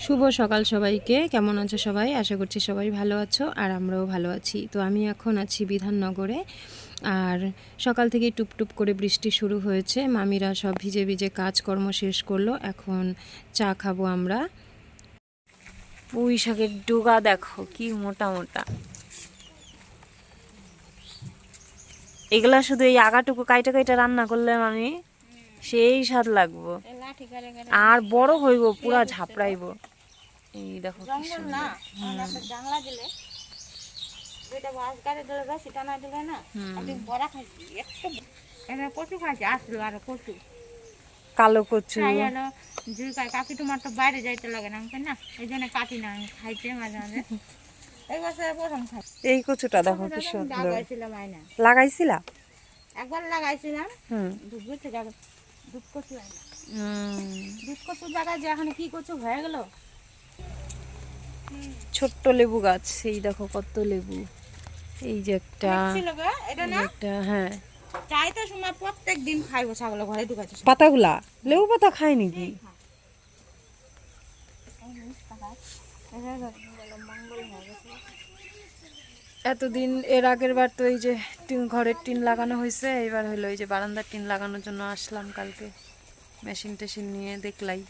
শুভ সকাল সবাইকে। কেমন আছো সবাই? আশা করছি সবাই ভালো আছো আর আমরাও ভালো আছি। তো আমি এখন আছি বিধাননগরে। আর সকাল থেকে টুপটুপ করে বৃষ্টি শুরু হয়েছে। মামিরা সব ভিজে ভিজে কাজকর্ম শেষ করলো, এখন চা খাবো আমরা। পুঁই শাকের ডোগা দেখো কি মোটা মোটা। এগুলা শুধু এই আগাটুকু কাইটা কাইটা রান্না করলে মামি সেই স্বাদ লাগবো। আর বড় হইব, পুরা ঝাপড়াইব। এই দেখো কি সুন্দর। জাংলা দিলে দুইটা বাস গাড়ি দিলে বেশি টানা দিলে না আমি বড়া খাইছি একটু এনে কচু খাইছি আসলো আর কচু কালো কচু খাই আলো দুই কাকি তোমার তো বাইরে যাইতে লাগে না আমাকে না এই জন্য কাটি না আমি খাইতে মাঝে মাঝে এই বছর প্রথম খাই। এই কচুটা দেখো কি সুন্দর লাগাইছিলাম আয়না লাগাইছিলা। একবার লাগাইছিলাম দুধ থেকে দুধ কচু আয়না দুধ কচু জায়গায় যে এখন কি কচু হয়ে গেল। ছোট্ট লেবু গাছ, এই দেখো কত লেবু। এই যে একটা হ্যাঁ চাইতে সময় প্রত্যেক দিন খাইবো ছাগল ঘরে ঢুকাচ্ছে পাতাগুলা লেবু পাতা খায় নাকি? এতদিন এর আগের বার তো এই যে ঘরের টিন লাগানো হয়েছে, এবার হলো এই যে বারান্দার টিন লাগানোর জন্য আসলাম কালকে মেশিন টেশিন নিয়ে। দেখলাই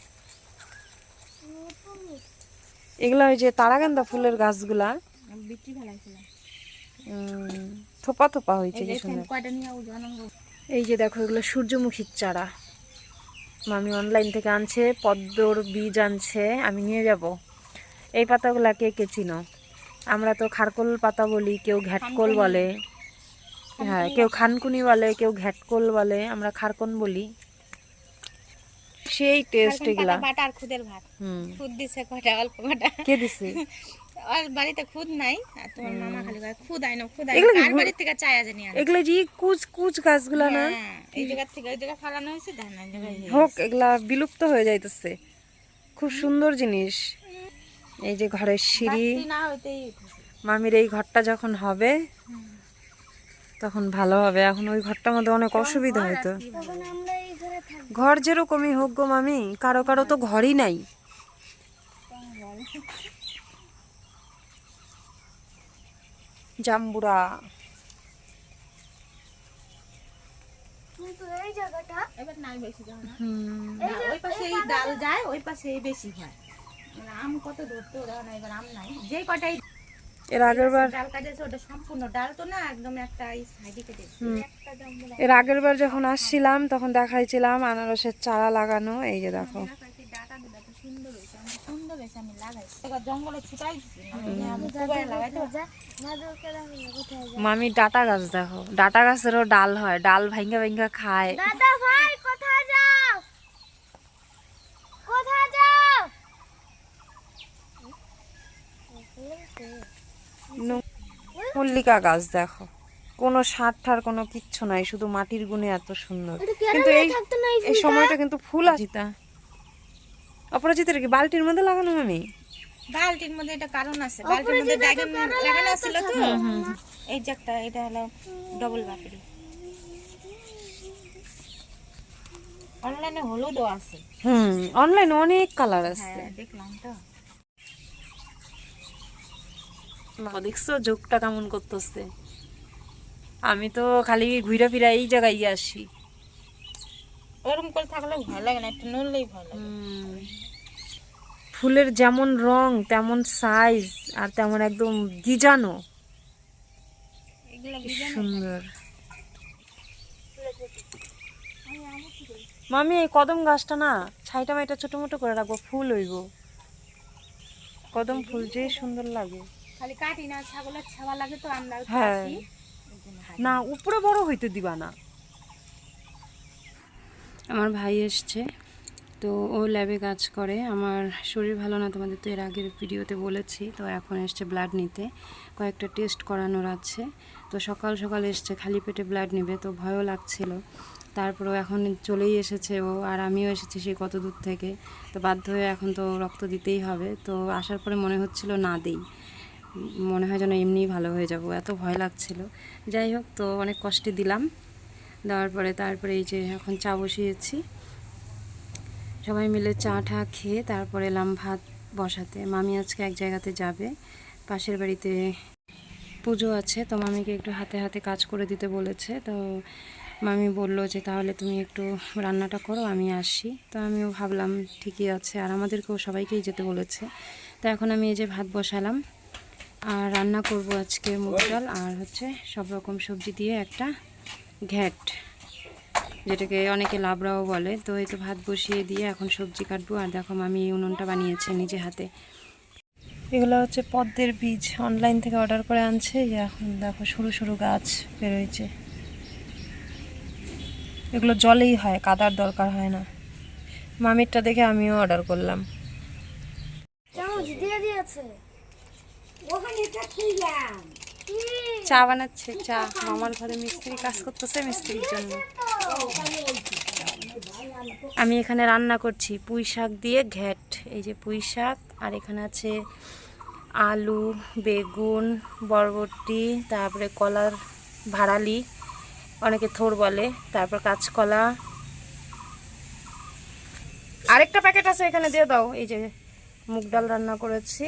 এগুলা ওই যে তারাগেন্দা ফুলের গাছগুলা বিক্রি ফেলাইছিলাম থোপা থোপা হয়েছে কি সুন্দর। এই যে দেখো এগুলো সূর্যমুখীর চারা, মামি অনলাইন থেকে আনছে, পদ্মর বীজ আনছে, আমি নিয়ে যাব। এই পাতাগুলা কে কে চিনো? আমরা তো খারকোল পাতা বলি, কেউ ঘ্যাটকোল বলে, হ্যাঁ কেউ খানকুনি বলে, কেউ ঘ্যাটকোল বলে, আমরা খারকন বলি। সেই টেস্ট এগুলা। বাটার খুদের ভাত খুদ দিছে কয়টা অল্প কয়টা কে দিছে? আর বাড়িতে খুদ নাই, আর তোমার মামা খালি করে খুদ আইনো খুদ আইনো আর বাড়ি থেকে চায়া জানি আনে। এগুলা যে কুচ কুচ গাছগুলা না, এই জায়গা থেকে ওই জায়গা ফলানো হয়েছে ধান এই জায়গায় হোক এগুলা বিলুপ্ত হয়ে যাইতেছে। খুব সুন্দর জিনিস। এই যে ঘরের সিঁড়ি, না হইতেই মামির এই ঘরটা যখন হবে তখন ভালো হবে। এখন ওই ঘরটার মধ্যে অনেক অসুবিধা হতো। ঘর যেরকমই হোক গো মামি, কারো কারো তো ঘরই নাই। জাম্বুরা এবার নাই বেশি যায় না, ওই পাশে এই ডাল যায় ওই পাশে বেশি হয়। আম কত ধরতে ওরা না, এবার আম নাই যে কটাই। এর আগের বার ডাল কাটেছে ওটা সম্পূর্ণ ডাল তো না, একদম একটা এই সাইডে কেটেছে। এর আগের বার যখন আসছিলাম তখন দেখাইছিলাম আনারসের চারা লাগানো। এই যে দেখো মামি ডাটা গাছ দেখো, ডাটা গাছেরও ডাল হয়, ডাল ভাঙ্গা ভাঙ্গা খায়। মল্লিকা গাছ দেখো, কোনো সার ঠার কোনো কিচ্ছু নাই, শুধু মাটির গুণে এত সুন্দর। কিন্তু এই সময়টা কিন্তু ফুল আসিতা। অপরাজিতের কি বালতির মধ্যে লাগানো মামি? বালতির মধ্যে এটা কারণ আছে, বালতির মধ্যে লাগানো ছিল তো এই যে একটা, এটা হলো ডবল বাকরি। অনলাইনে হলুদও আছে, অনলাইনে অনেক কালার আছে, দেখলাম তো। দেখছো ঝোঁকটা কেমন করতেছে। আমি তো খালি ঘুরা ফিরা এই জায়গায় আসি। ওরকম করে থাকলে ভয় লাগে না, একটু নড়লেই ভয় লাগে। ফুলের যেমন রং তেমন সাইজ আর তেমন একদম গিজানো, সুন্দর। মামি এই কদম গাছটা না ছাইটা মাইটা ছোট মোটো করে রাখবো, ফুল হইব। কদম ফুল যে সুন্দর লাগে। খালি কাটি না, ছাগলের ছাওয়া লাগে তো আমরা হ্যাঁ না, উপরে বড় হইতে দিবা না। আমার ভাই এসছে, তো ও ল্যাবে কাজ করে। আমার শরীর ভালো না, তোমাদের তো এর আগের ভিডিওতে বলেছি। তো এখন এসছে ব্লাড নিতে, কয়েকটা টেস্ট করানোর আছে। তো সকাল সকাল এসছে, খালি পেটে ব্লাড নেবে, তো ভয়ও লাগছিল। তারপরেও এখন চলেই এসেছে ও, আর আমিও এসেছি সেই কত দূর থেকে। তো বাধ্য হয়ে এখন তো রক্ত দিতেই হবে। তো আসার পরে মনে হচ্ছিল না দেই, মনে হয় যেন এমনিই ভালো হয়ে যাব, এত ভয় লাগছিল। যাই হোক, তো অনেক কষ্টে দিলাম। দেওয়ার পরে তারপরে এই যে এখন চা বসিয়েছি, সবাই মিলে চা ঠা খেয়ে তারপরে এলাম ভাত বসাতে। মামি আজকে এক জায়গাতে যাবে, পাশের বাড়িতে পুজো আছে, তো মামিকে একটু হাতে হাতে কাজ করে দিতে বলেছে। তো মামি বললো যে তাহলে তুমি একটু রান্নাটা করো, আমি আসি। তো আমিও ভাবলাম ঠিকই আছে, আর আমাদেরকেও সবাইকেই যেতে বলেছে। তো এখন আমি এই যে ভাত বসালাম, আর রান্না করব আজকে মুগ ডাল আর হচ্ছে সব রকম সবজি দিয়ে একটা ঘ্যাট, যেটাকে অনেকে লাবড়াও বলে। তো এই তো ভাত বসিয়ে দিয়ে এখন সবজি কাটবো। আর দেখো মামি এই উনুনটা বানিয়েছে নিজে হাতে। এগুলো হচ্ছে পদ্মের বীজ, অনলাইন থেকে অর্ডার করে আনছে। এই যে এখন দেখো সরু সরু গাছ বেরোয়েছে। এগুলো জলেই হয়, কাদার দরকার হয় না। মামিরটা দেখে আমিও অর্ডার করলাম। চা বানাচ্ছে, চা। মামার ঘরে মিস্ত্রি কাজ করতেছে, মিস্ত্রির জন্য। আমি এখানে রান্না করছি পুঁই শাক দিয়ে ঘ্যাট। এই যে পুঁই শাক, আর এখানে আছে আলু, বেগুন, বরবটি, তারপরে কলার ভাড়ালি, অনেকে থোর বলে, তারপর কাঁচকলা। আরেকটা প্যাকেট আছে এখানে দিয়ে দাও। এই যে মুগ ডাল রান্না করেছি।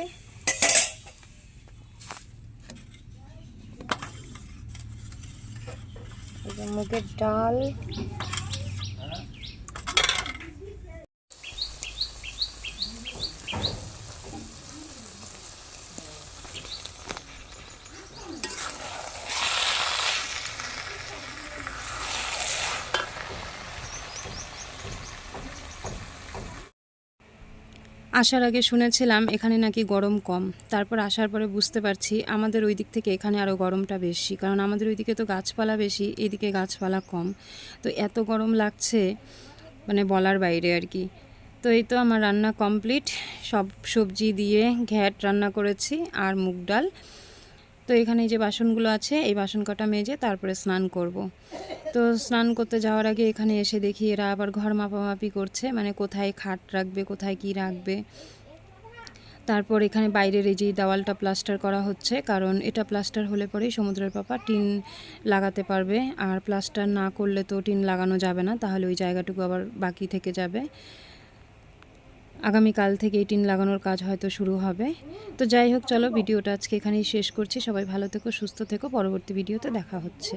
এই যে মুগের ডাল, আসার আগে শুনেছিলাম এখানে নাকি গরম কম, তারপর আসার পরে বুঝতে পারছি আমাদের ওই দিক থেকে এখানে আরও গরমটা বেশি, কারণ আমাদের ওইদিকে তো গাছপালা বেশি, এদিকে গাছপালা কম। তো এত গরম লাগছে মানে বলার বাইরে আর কি। তো এই তো আমার রান্না কমপ্লিট, সব সবজি দিয়ে ঘ্যাট রান্না করেছি আর মুগ ডাল। তো এখানে যে বাসনগুলো আছে, এই বাসন কটা মেজে তারপরে স্নান করব। তো স্নান করতে যাওয়ার আগে এখানে এসে দেখি এরা আবার ঘর মাপামাপি করছে, মানে কোথায় খাট রাখবে, কোথায় কি রাখবে। তারপর এখানে বাইরের এই যে দেওয়ালটা প্লাস্টার করা হচ্ছে, কারণ এটা প্লাস্টার হলে পরেই সমুদ্রের পাপা টিন লাগাতে পারবে। আর প্লাস্টার না করলে তো টিন লাগানো যাবে না, তাহলে ওই জায়গাটুকু আবার বাকি থেকে যাবে। আগামীকাল থেকে এই টিন লাগানোর কাজ হয়তো শুরু হবে। তো যাই হোক, চলো ভিডিওটা আজকে এখানেই শেষ করছি। সবাই ভালো থেকো, সুস্থ থেকো, পরবর্তী ভিডিওতে দেখা হচ্ছে।